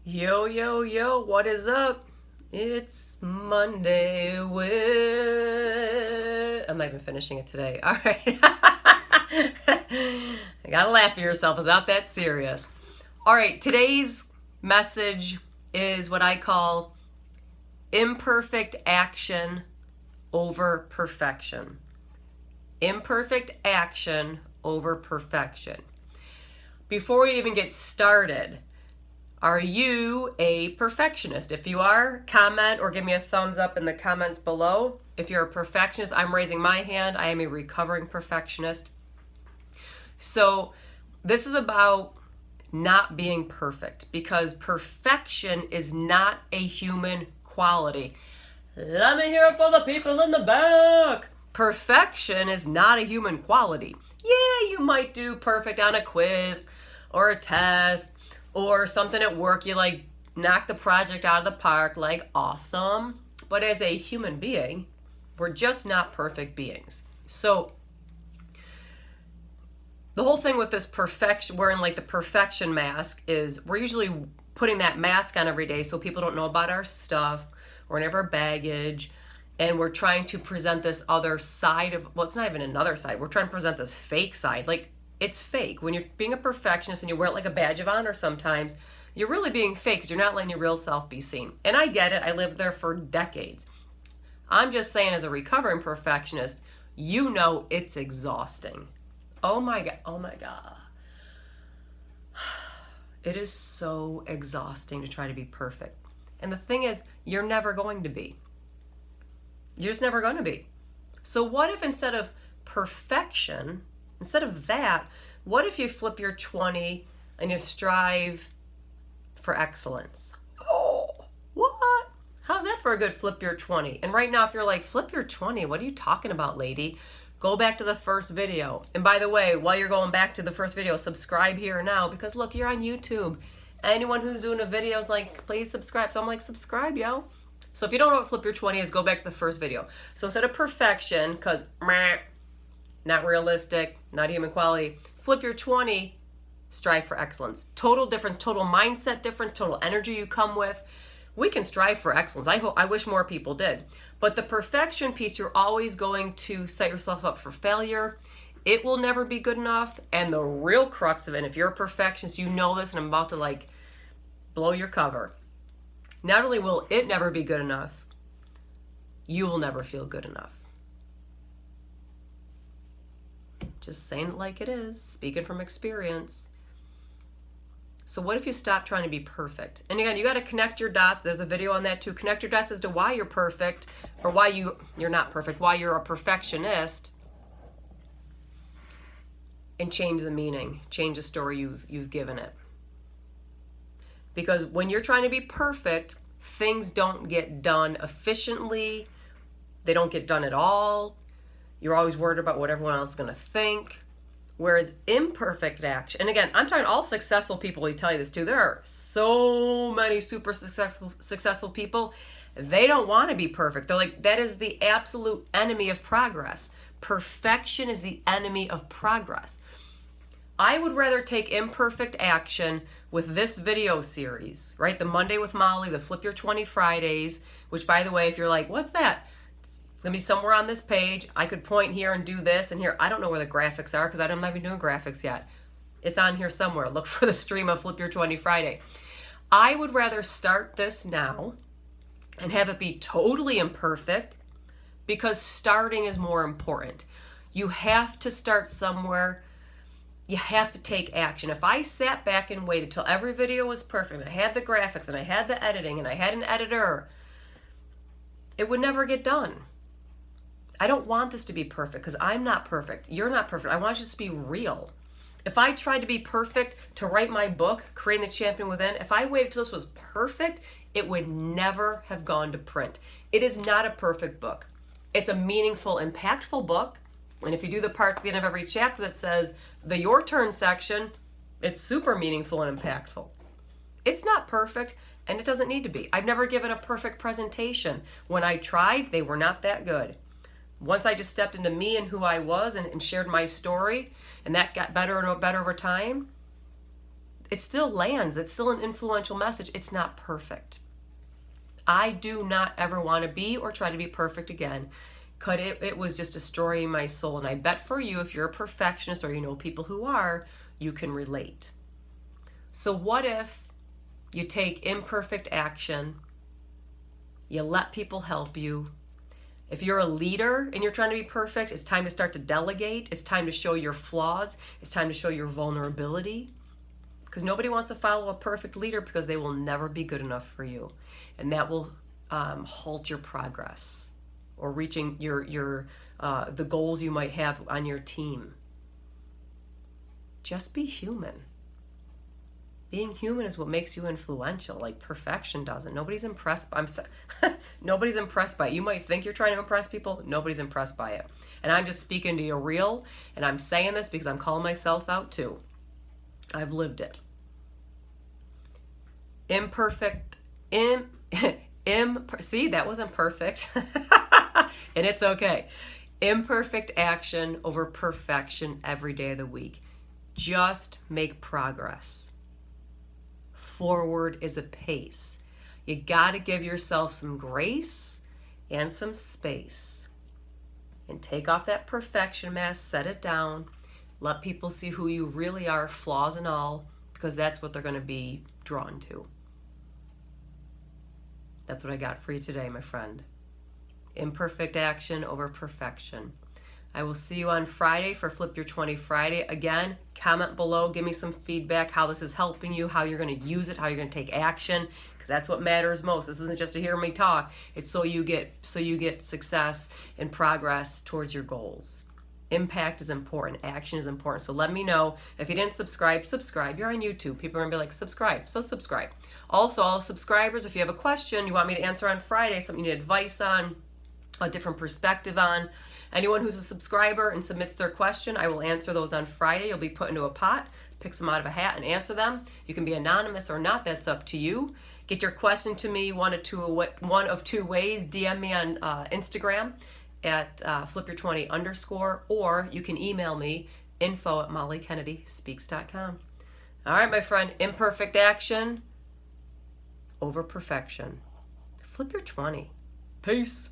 Yo, yo, yo, what is up? It's Monday with. I'm not even finishing it today. All right. I gotta laugh at yourself. It's not that serious. All right, today's message is what I call imperfect action over perfection. Imperfect action over perfection. Before we even get started, are you a perfectionist? If you are, comment or give me a thumbs up in the comments below. If you're a perfectionist, I'm raising my hand. I am a recovering perfectionist. So this is about not being perfect because perfection is not a human quality. Let me hear it for the people in the back. Perfection is not a human quality. Yeah, you might do perfect on a quiz or a test or something at work. You like knock the project out of the park, like awesome. But as a human being, we're just not perfect beings. So the whole thing with this perfection, wearing like the perfection mask, is we're usually putting that mask on every day so people don't know about our stuff or any of our baggage. And we're trying to present this other side of, well, it's not even another side. We're trying to present this fake side. Like, it's fake. When you're being a perfectionist and you wear it like a badge of honor sometimes, you're really being fake because you're not letting your real self be seen. And I get it. I lived there for decades. I'm just saying, as a recovering perfectionist, you know it's exhausting. Oh my God. Oh my God. It is so exhausting to try to be perfect. And the thing is, you're never going to be. You're just never going to be. So what if instead of perfection, instead of that, what if you flip your 20 and you strive for excellence? Oh, what? How's that for a good flip your 20? And right now, if you're like, flip your 20, what are you talking about, lady? Go back to the first video. And by the way, while you're going back to the first video, subscribe here now because look, you're on YouTube. Anyone who's doing a video is like, please subscribe. So I'm like, subscribe, yo. So if you don't know what flip your 20 is, go back to the first video. So instead of perfection, because not realistic, not human quality, flip your 20, strive for excellence. Total difference, total mindset difference, total energy you come with. We can strive for excellence. I wish more people did. But the perfection piece, you're always going to set yourself up for failure. It will never be good enough. And the real crux of it, and if you're a perfectionist, you know this, and I'm about to like blow your cover. Not only will it never be good enough, you will never feel good enough. Just saying it like it is, speaking from experience. So what if you stop trying to be perfect? And again, you got to connect your dots. There's a video on that too. Connect your dots as to why you're perfect or why you're not perfect, why you're a perfectionist, and change the meaning, change the story you've given it. Because when you're trying to be perfect, things don't get done efficiently. They don't get done at all. You're always worried about what everyone else is going to think. Whereas imperfect action, and again, I'm talking all successful people, we tell you this too. There are so many super successful people. They don't want to be perfect. They're like, that is the absolute enemy of progress. Perfection is the enemy of progress. I would rather take imperfect action with this video series, right? The Monday with Molly, the Flip Your 20 Fridays, which by the way, if you're like, what's that? It's going to be somewhere on this page. I could point here and do this and here. I don't know where the graphics are because I'm not even doing graphics yet. It's on here somewhere. Look for the stream of Flip Your 20 Friday. I would rather start this now and have it be totally imperfect because starting is more important. You have to start somewhere. You have to take action. If I sat back and waited till every video was perfect, and I had the graphics and I had the editing and I had an editor, it would never get done. I don't want this to be perfect because I'm not perfect. You're not perfect. I want you to be real. If I tried to be perfect to write my book, Creating the Champion Within, if I waited till this was perfect, it would never have gone to print. It is not a perfect book. It's a meaningful, impactful book. And if you do the part at the end of every chapter that says the Your Turn section, it's super meaningful and impactful. It's not perfect, and it doesn't need to be. I've never given a perfect presentation. When I tried, they were not that good. Once I just stepped into me and who I was and shared my story, and that got better and better over time, it still lands. It's still an influential message. It's not perfect. I do not ever want to be or try to be perfect again. Because it was just destroying my soul. And I bet for you, if you're a perfectionist or you know people who are, you can relate. So what if you take imperfect action, you let people help you. If you're a leader and you're trying to be perfect, it's time to start to delegate. It's time to show your flaws. It's time to show your vulnerability. Because nobody wants to follow a perfect leader because they will never be good enough for you. And that will halt your progress or reaching your the goals you might have on your team. Just be human. Being human is what makes you influential. Like perfection doesn't. Nobody's impressed. Nobody's impressed by it. You might think you're trying to impress people. Nobody's impressed by it. And I'm just speaking to you real. And I'm saying this because I'm calling myself out too. I've lived it. Imperfect. See, that wasn't perfect. And it's okay. Imperfect action over perfection every day of the week. Just make progress. Forward is a pace. You got to give yourself some grace and some space. And take off that perfection mask, set it down, let people see who you really are, flaws and all, because that's what they're going to be drawn to. That's what I got for you today, my friend. Imperfect action over perfection. I will see you on Friday for Flip Your 20 Friday. Again, comment below, give me some feedback, how this is helping you, how you're going to use it, how you're going to take action, because that's what matters most. This isn't just to hear me talk. It's so you get success and progress towards your goals. Impact is important. Action is important. So let me know. If you didn't subscribe, subscribe. You're on YouTube. People are going to be like, subscribe. So subscribe. Also, all subscribers, if you have a question you want me to answer on Friday, something you need advice on, a different perspective on, anyone who's a subscriber and submits their question, I will answer those on Friday. You'll be put into a pot, pick some out of a hat and answer them. You can be anonymous or not. That's up to you. Get your question to me one of two ways. DM me on Instagram at flipyour20_, or you can email me info@mollykennedyspeaks.com. All right, my friend, imperfect action over perfection. Flip your 20. Peace.